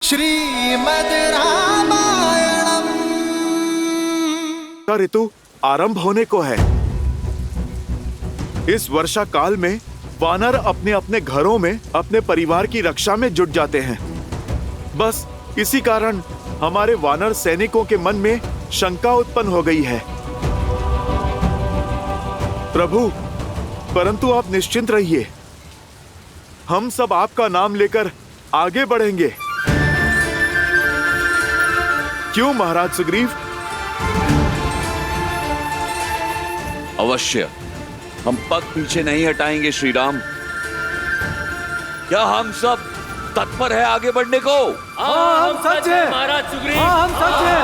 श्रीमद् रामायणम। ऋतु आरंभ होने को है। इस वर्षा काल में वानर अपने अपने घरों में अपने परिवार की रक्षा में जुट जाते हैं। बस इसी कारण हमारे वानर सैनिकों के मन में शंका उत्पन्न हो गई है। प्रभु, परंतु आप निश्चिंत रहिए, हम सब आपका नाम लेकर आगे बढ़ेंगे। क्यों महाराज सुग्रीव? अवश्य, हम पग पीछे नहीं हटाएंगे श्री राम। क्या हम सब तत्पर है आगे बढ़ने को? हाँ, हम सच है महाराज सुग्रीव। हाँ, हम सच है।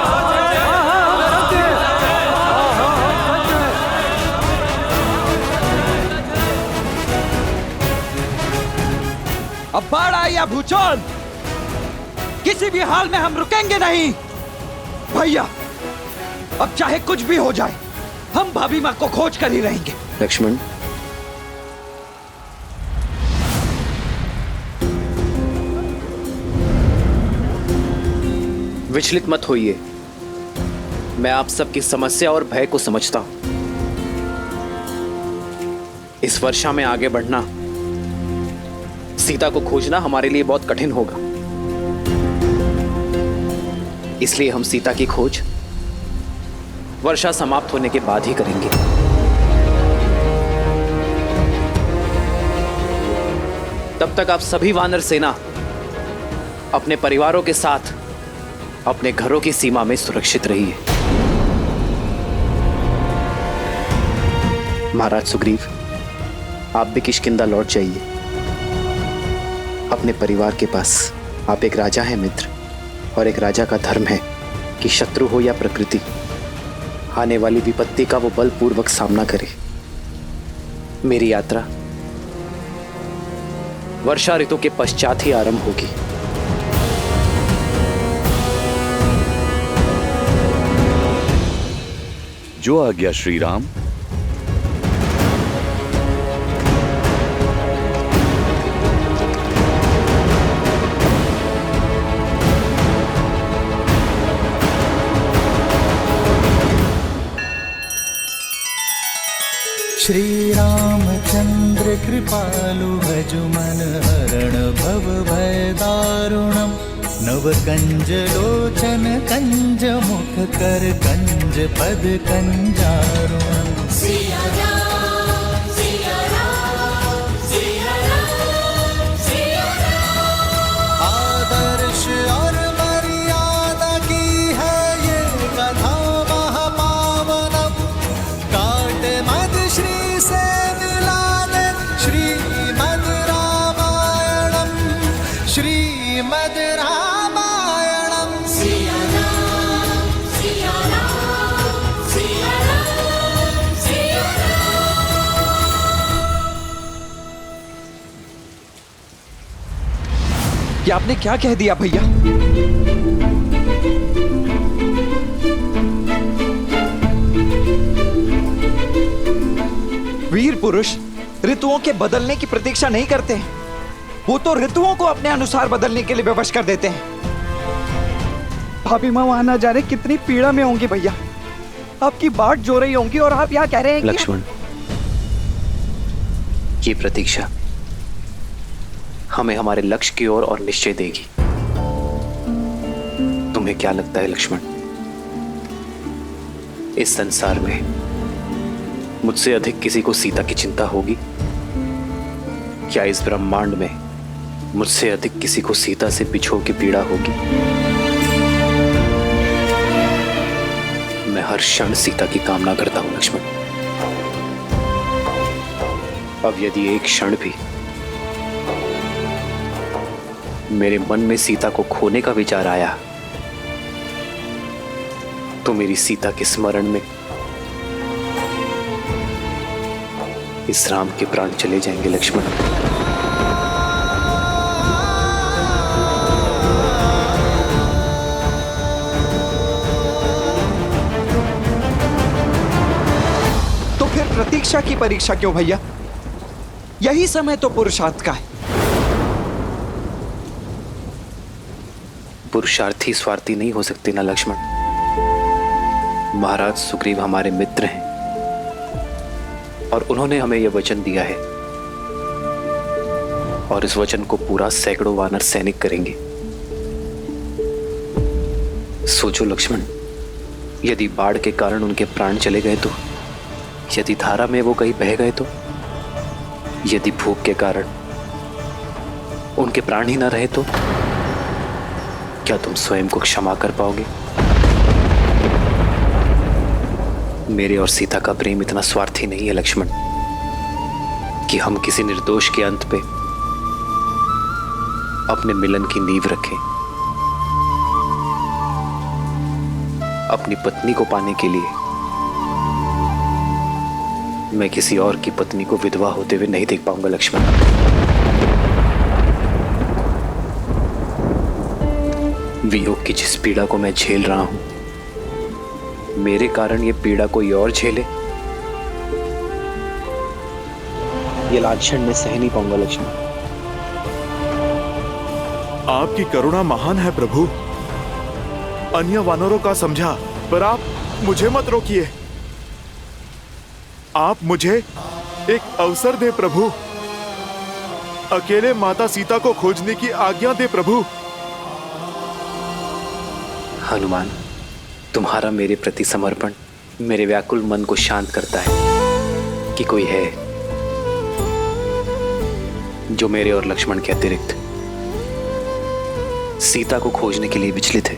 अब बाढ़ आई या भूचाल, किसी भी हाल में हम रुकेंगे नहीं। भैया, अब चाहे कुछ भी हो जाए, हम भाभी माँ को खोज कर ही रहेंगे। लक्ष्मण, विचलित मत होइए। मैं आप सबकी समस्या और भय को समझता हूं। इस वर्षा में आगे बढ़ना, सीता को खोजना हमारे लिए बहुत कठिन होगा। इसलिए हम सीता की खोज वर्षा समाप्त होने के बाद ही करेंगे। तब तक आप सभी वानर सेना अपने परिवारों के साथ अपने घरों की सीमा में सुरक्षित रहिए। महाराज सुग्रीव, आप भी किष्किंधा लौट जाइए अपने परिवार के पास। आप एक राजा हैं मित्र, और एक राजा का धर्म है कि शत्रु हो या प्रकृति, आने वाली विपत्ति का वो बलपूर्वक सामना करे। मेरी यात्रा वर्षा ऋतु के पश्चात ही आरंभ होगी। जो आज्ञा श्री राम। श्री रामचंद्र कृपालु भजु मन हरण भव भय दारुणम। नव कंज लोचन कंज मुख कर कंज पद कंजारुणम। सिया राम, सिया राम, सिया राम, सिया राम। आदर्श और मर्यादा की है ये कथा महापावनम। काट मद श्री से मिला दे श्रीमद् रामायणम। श्रीमद् रामायणम। सिया राम, सिया राम, सिया राम, सिया राम। ये आपने क्या कह दिया भैया? वीर पुरुष ऋतुओं के बदलने की प्रतीक्षा नहीं करते हैं, वो तो ऋतुओं को अपने अनुसार बदलने के लिए विवश कर देते हैं। भाभी माँ वहां ना जाने कितनी पीड़ा में होंगी भैया, आपकी बाट जो रही होंगी और आप यहाँ कह रहे हैं कि लक्ष्मण, ये प्रतीक्षा हमें हमारे लक्ष्य की ओर और निश्चय देगी। तुम्हें क्या लगता है लक्ष्मण, इस संसार में मुझसे अधिक किसी को सीता की चिंता होगी? क्या इस ब्रह्मांड में मुझसे अधिक किसी को सीता से बिछोह की पीड़ा होगी? मैं हर क्षण सीता की कामना करता हूं लक्ष्मण। अब यदि एक क्षण भी मेरे मन में सीता को खोने का विचार आया, तो मेरी सीता के स्मरण में इस राम के प्राण चले जाएंगे लक्ष्मण। तो फिर प्रतीक्षा की परीक्षा क्यों भैया? यही समय तो पुरुषार्थ का है। पुरुषार्थी स्वार्थी नहीं हो सकते ना लक्ष्मण। महाराज सुग्रीव हमारे मित्र हैं और उन्होंने हमें यह वचन दिया है और इस वचन को पूरा सैकड़ों वानर सैनिक करेंगे। सोचो लक्ष्मण, यदि बाढ़ के कारण उनके प्राण चले गए तो, यदि धारा में वो कहीं बह गए तो, यदि भूख के कारण उनके प्राण ही ना रहे तो क्या तुम स्वयं को क्षमा कर पाओगे? मेरे और सीता का प्रेम इतना स्वार्थी नहीं है लक्ष्मण कि हम किसी निर्दोष के अंत पे अपने मिलन की नींव रखें। अपनी पत्नी को पाने के लिए मैं किसी और की पत्नी को विधवा होते हुए नहीं देख पाऊंगा लक्ष्मण। वियोग की जिस पीड़ा को मैं झेल रहा हूं, मेरे कारण ये पीड़ा कोई और झेले, ये लाछन मैं सह नहीं पाऊंगा लक्ष्मण। आपकी करुणा महान है प्रभु। अन्य वानरों का समझा, पर आप मुझे मत रोकिए। आप मुझे एक अवसर दे प्रभु। अकेले माता सीता को खोजने की आज्ञा दे प्रभु। हनुमान, तुम्हारा मेरे प्रति समर्पण मेरे व्याकुल मन को शांत करता है कि कोई है जो मेरे और लक्ष्मण के अतिरिक्त सीता को खोजने के लिए विचलित है।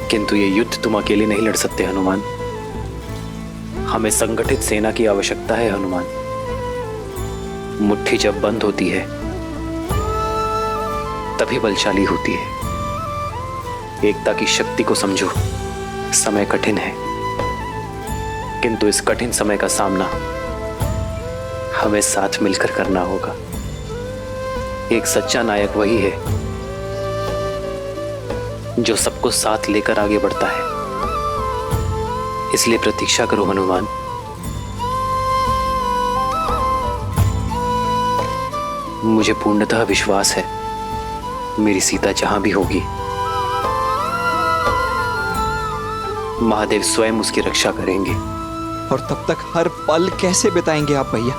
किंतु ये युद्ध तुम अकेले नहीं लड़ सकते हनुमान। हमें संगठित सेना की आवश्यकता है हनुमान। मुट्ठी जब बंद होती है तभी बलशाली होती है। एकता की शक्ति को समझो। समय कठिन है, किंतु इस कठिन समय का सामना हमें साथ मिलकर करना होगा। एक सच्चा नायक वही है जो सबको साथ लेकर आगे बढ़ता है। इसलिए प्रतीक्षा करो हनुमान। मुझे पूर्णतः विश्वास है मेरी सीता जहां भी होगी, महादेव स्वयं उसकी रक्षा करेंगे। और तब तक हर पल कैसे बिताएंगे आप भैया?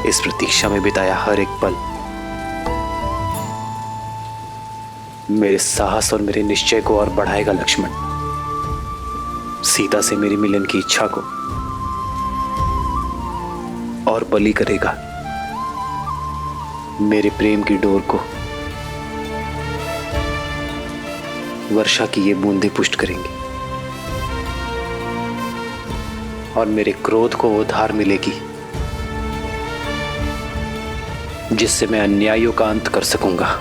इस प्रतीक्षा में बिताया हर एक पल मेरे साहस और मेरे निश्चय को और बढ़ाएगा लक्ष्मण। सीता से मेरी मिलन की इच्छा को और बली करेगा। मेरे प्रेम की डोर को वर्षा की ये बूंदें पुष्ट करेंगी और मेरे क्रोध को वो धार मिलेगी जिससे मैं अन्यायों का अंत कर सकूंगा।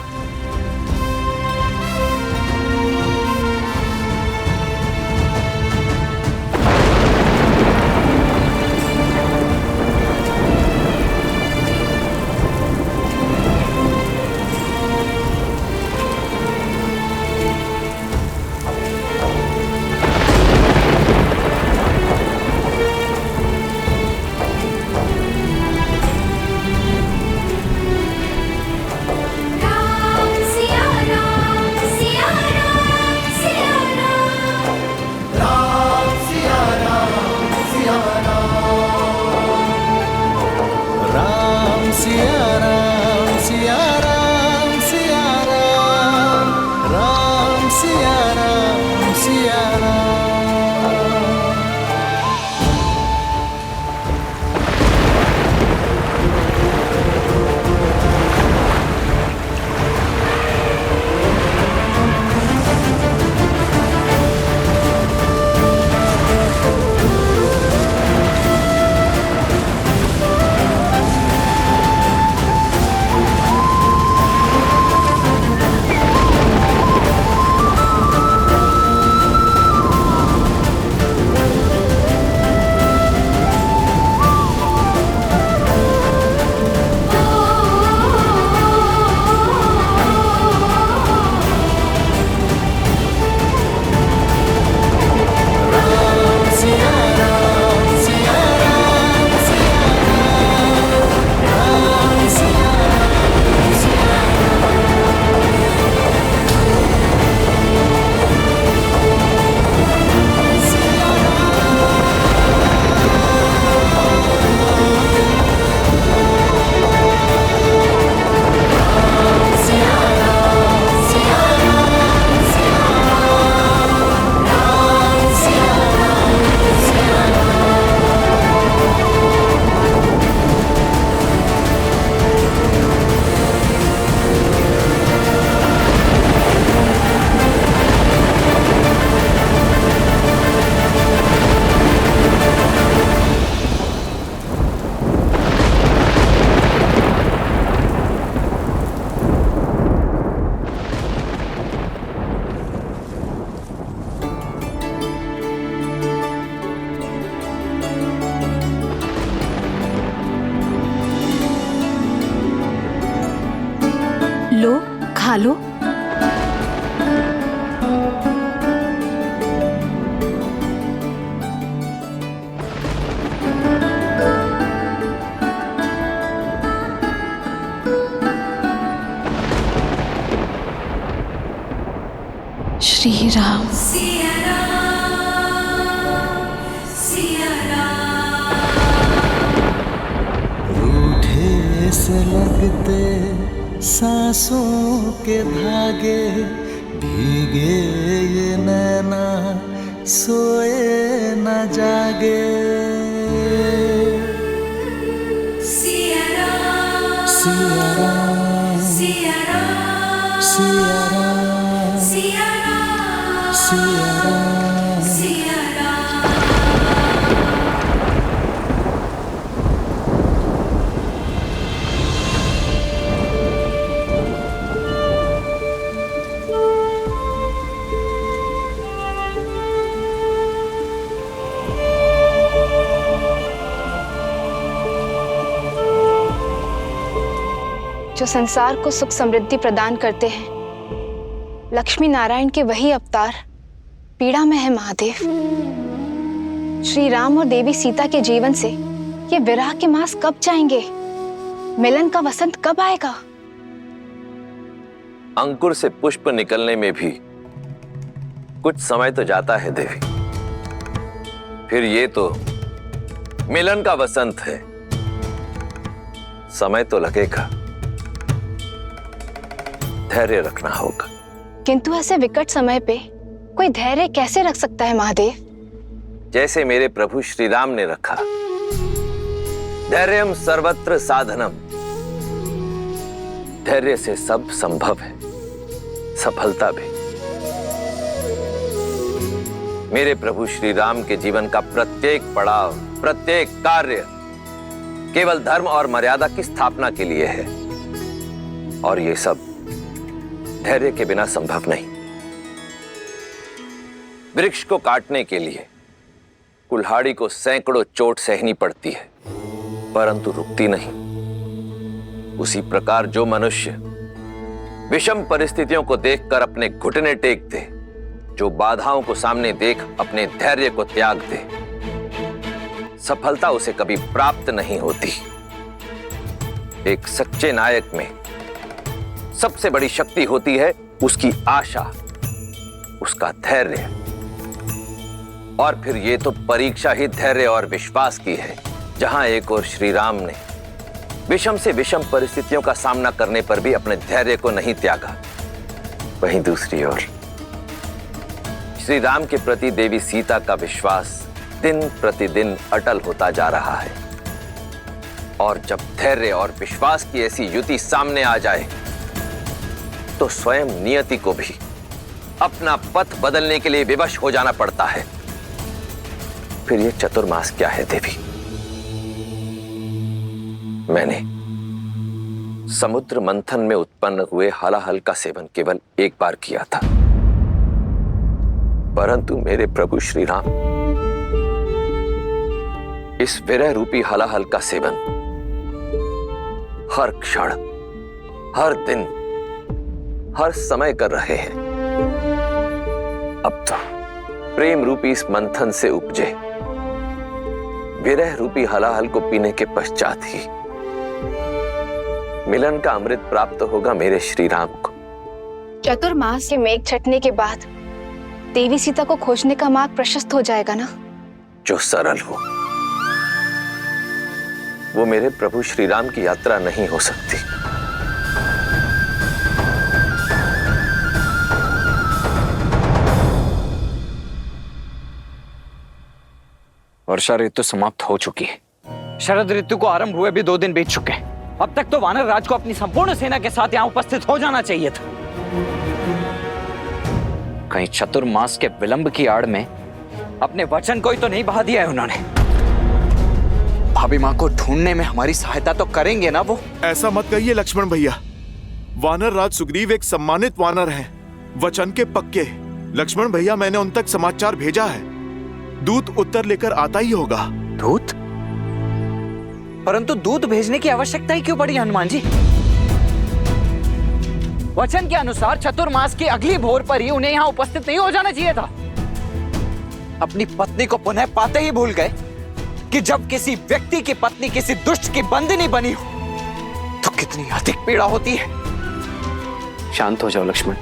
लो, खा लो। श्री राम। रूठे से लगते सांसों के धागे, भीगे ये नैना सोए न जागे। सिया राम, सिया राम, सिया राम, सिया राम, सिया राम, सिया राम, सिया राम। जो संसार को सुख समृद्धि प्रदान करते हैं, लक्ष्मी नारायण के वही अवतार पीड़ा में है महादेव। श्री राम और देवी सीता के जीवन से ये विरह के मास कब जाएंगे? मिलन का वसंत कब आएगा? अंकुर से पुष्प निकलने में भी कुछ समय तो जाता है देवी। फिर ये तो मिलन का वसंत है, समय तो लगेगा, धैर्य रखना होगा। किंतु ऐसे विकट समय पे कोई धैर्य कैसे रख सकता है महादेव? जैसे मेरे प्रभु श्री राम ने रखा। धैर्यम सर्वत्र साधनम। धैर्य से सब संभव है, सफलता भी। मेरे प्रभु श्री राम के जीवन का प्रत्येक पड़ाव, प्रत्येक कार्य केवल धर्म और मर्यादा की स्थापना के लिए है, और ये सब धैर्य के बिना संभव नहीं। वृक्ष को काटने के लिए कुल्हाड़ी को सैकड़ों चोट सहनी पड़ती है, परंतु रुकती नहीं। उसी प्रकार जो मनुष्य विषम परिस्थितियों को देखकर अपने घुटने टेक दे, जो बाधाओं को सामने देख अपने धैर्य को त्याग दे, सफलता उसे कभी प्राप्त नहीं होती। एक सच्चे नायक में सबसे बड़ी शक्ति होती है उसकी आशा, उसका धैर्य। और फिर ये तो परीक्षा ही धैर्य और विश्वास की है, जहां एक ओर श्री राम ने विषम से विषम परिस्थितियों का सामना करने पर भी अपने धैर्य को नहीं त्यागा, वहीं दूसरी ओर श्री राम के प्रति देवी सीता का विश्वास दिन प्रतिदिन अटल होता जा रहा है। और जब धैर्य और विश्वास की ऐसी युति सामने आ जाए तो स्वयं नियति को भी अपना पथ बदलने के लिए विवश हो जाना पड़ता है। फिर यह चतुर्मास क्या है देवी? मैंने समुद्र मंथन में उत्पन्न हुए हलाहल का सेवन केवल एक बार किया था, परंतु मेरे प्रभु श्री राम इस विरह रूपी हलाहल का सेवन हर क्षण, हर दिन, हर समय कर रहे हैं। अब तो प्रेम रूपी इस मंथन से उपजे विरह रूपी हलाहल को पीने के पश्चात ही मिलन का अमृत प्राप्त होगा मेरे श्री राम को। चतुर्मास के मेघ छटने के बाद देवी सीता को खोजने का मार्ग प्रशस्त हो जाएगा ना? जो सरल हो वो मेरे प्रभु श्री राम की यात्रा नहीं हो सकती। वर्षा ऋतु समाप्त हो चुकी है। शरद ऋतु को आरंभ हुए भी 2 दिन बीत चुके हैं। अब तक तो वानर राज को अपनी संपूर्ण सेना के साथ यहाँ उपस्थित हो जाना चाहिए था। कहीं चतुर्मास के विलंब की आड़ में अपने वचन को ही तो नहीं बहा दिया है उन्होंने। भाभी माँ को ढूंढने में हमारी सहायता तो करेंगे ना वो? ऐसा मत कहिए लक्ष्मण भैया। वानर राज सुग्रीव एक सम्मानित वानर हैं, वचन के पक्के। लक्ष्मण भैया, मैंने उन तक समाचार भेजा है, दूत उत्तर लेकर आता ही होगा। दूत? परंतु दूत भेजने की आवश्यकता ही क्यों पड़ी हनुमान जी? वचन के अनुसार चतुर्मास की अगली भोर पर ही उन्हें यहाँ उपस्थित नहीं हो जाना चाहिए था। अपनी पत्नी को पुनः पाते ही भूल गए कि जब किसी व्यक्ति की पत्नी किसी दुष्ट की बंदिनी बनी हो तो कितनी अधिक पीड़ा होती है। शांत हो जाओ लक्ष्मण,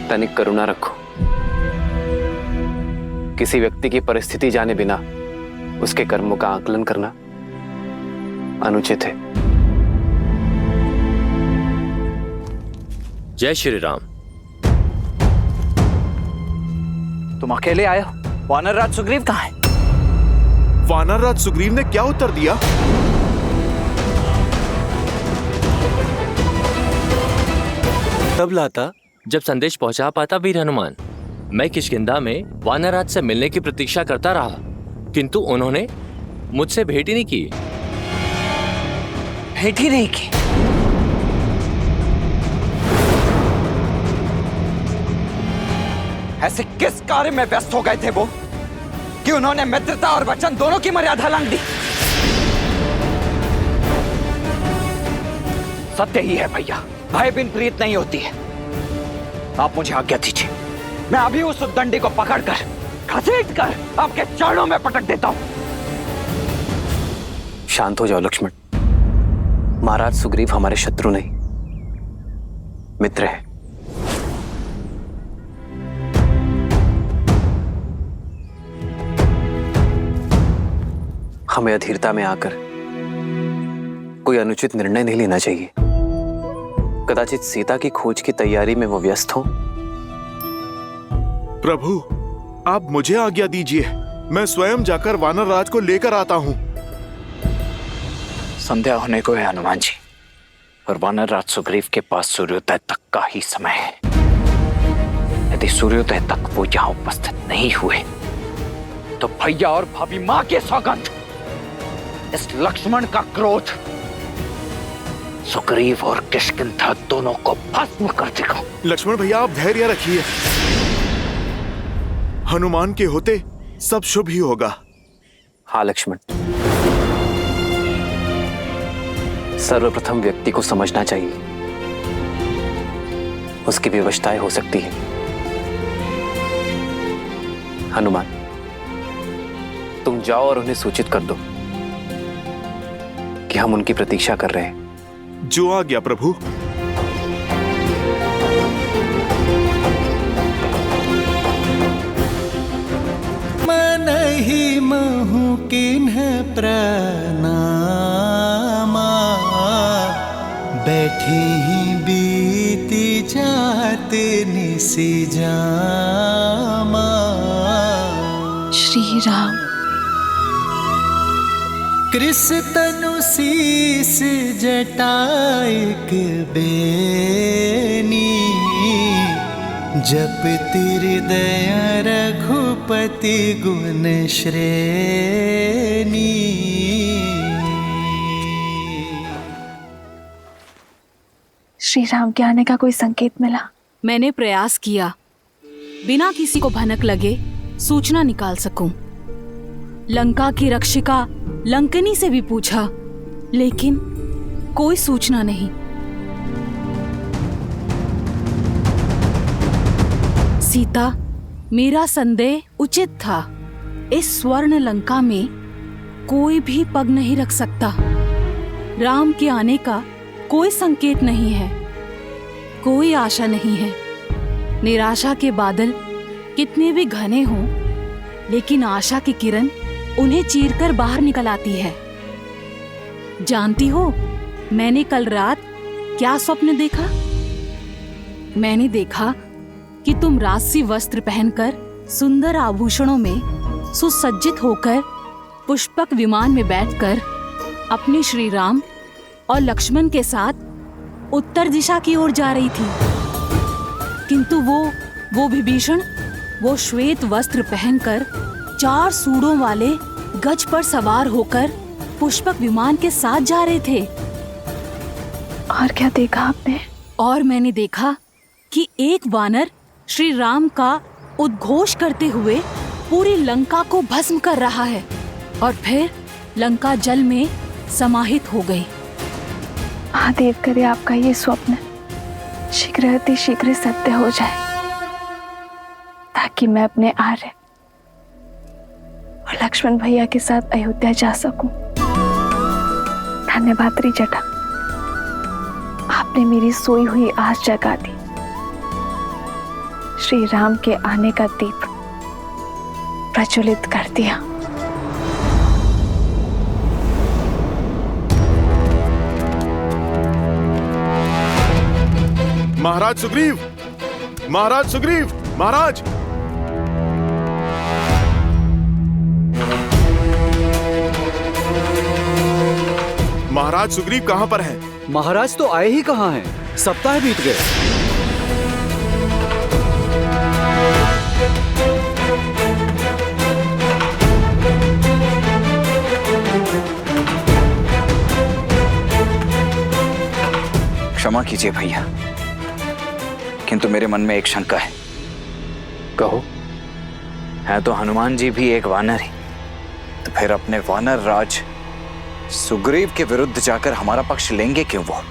तनिक करुणा रखो। किसी व्यक्ति की परिस्थिति जाने बिना उसके कर्मों का आकलन करना अनुचित है। जय श्री राम। तुम अकेले आए हो, वानर राज सुग्रीव कहाँ है? वानर राज सुग्रीव ने क्या उत्तर दिया? तब लाता जब संदेश पहुंचा पाता वीर हनुमान। मैं किष्किंधा में वानर राज से मिलने की प्रतीक्षा करता रहा, किंतु उन्होंने मुझसे भेंट ही नहीं की। भेंट ही नहीं की? ऐसे किस कार्य में व्यस्त हो गए थे वो कि उन्होंने मित्रता और वचन दोनों की मर्यादा लांघ दी? सत्य ही है भैया, भय बिन प्रीत नहीं होती है। आप मुझे आज्ञा दीजिए, मैं अभी उस उद्दंडी को पकड़कर घसीट कर आपके चरणों में पटक देता हूं। शांत हो जाओ लक्ष्मण। महाराज सुग्रीव हमारे शत्रु नहीं, मित्र है। हमें अधीरता में आकर कोई अनुचित निर्णय नहीं लेना चाहिए। कदाचित सीता की खोज की तैयारी में वो व्यस्त हो। प्रभु, आप मुझे आज्ञा दीजिए, मैं स्वयं जाकर वानर राज को लेकर आता हूँ। संध्या होने को है हनुमान जी, और वानर राज सुग्रीव के पास सूर्योदय तक का ही समय है। यदि सूर्योदय तक वो यहाँ उपस्थित नहीं हुए तो भैया और भाभी माँ के सौगंध, इस लक्ष्मण का क्रोध सुग्रीव और किष्किंधा दोनों को भस्म कर देगा। लक्ष्मण भैया, आप धैर्य रखिए, हनुमान के होते सब शुभ ही होगा। हाँ लक्ष्मण, सर्वप्रथम व्यक्ति को समझना चाहिए, उसकी विवशताएं हो सकती है। हनुमान, तुम जाओ और उन्हें सूचित कर दो कि हम उनकी प्रतीक्षा कर रहे हैं। जो आज्ञा प्रभु। मन ही महु किन्ह प्रणामा, बैठे ही बीती जाते निसी जामा। श्री राम। कृष तनु शीस जटाइक बेनी, जप हृदय रघुपति गुण श्रेणी। श्री राम के आने का कोई संकेत मिला? मैंने प्रयास किया, बिना किसी को भनक लगे सूचना निकाल सकूं। लंका की रक्षिका लंकनी से भी पूछा, लेकिन कोई सूचना नहीं। सीता, मेरा संदेह उचित था। इस स्वर्ण लंका में कोई भी पग नहीं रख सकता। राम के आने का कोई संकेत नहीं है, कोई आशा नहीं है। निराशा के बादल कितने भी घने हों, लेकिन आशा की किरण उन्हें चीरकर बाहर निकल आती है। जानती हो, मैंने कल रात क्या स्वप्न देखा? मैंने देखा कि तुम राजसी वस्त्र पहनकर, सुंदर आभूषणों में सुसज्जित होकर, पुष्पक विमान में बैठकर अपने श्री राम और लक्ष्मण के साथ उत्तर दिशा की ओर जा रही थी। किंतु वो विभीषण, वो श्वेत वस्त्र पहनकर 4 सूढ़ों वाले गज पर सवार होकर पुष्पक विमान के साथ जा रहे थे। और क्या देखा आपने? और मैंने देखा कि एक वानर श्री राम का उद्घोष करते हुए पूरी लंका को भस्म कर रहा है, और फिर लंका जल में समाहित हो गई। महादेव करे आपका ये स्वप्न शीघ्र अति शीघ्र सत्य हो जाए, ताकि मैं अपने आर्य और लक्ष्मण भैया के साथ अयोध्या जा सकूं। धन्यवाद त्रिजटा, आपने मेरी सोई हुई आस जगा दी। श्री राम के आने का दीप प्रज्वलित कर दिया। महाराज सुग्रीव, महाराज सुग्रीव, महाराज। महाराज सुग्रीव कहां पर हैं? महाराज तो आए ही कहाँ हैं? सप्ताह बीत गए। क्षमा कीजिए भैया, किंतु मेरे मन में एक शंका है। कहो। है तो हनुमान जी भी एक वानर ही, तो फिर अपने वानर राज सुग्रीव के विरुद्ध जाकर हमारा पक्ष लेंगे क्यों वो?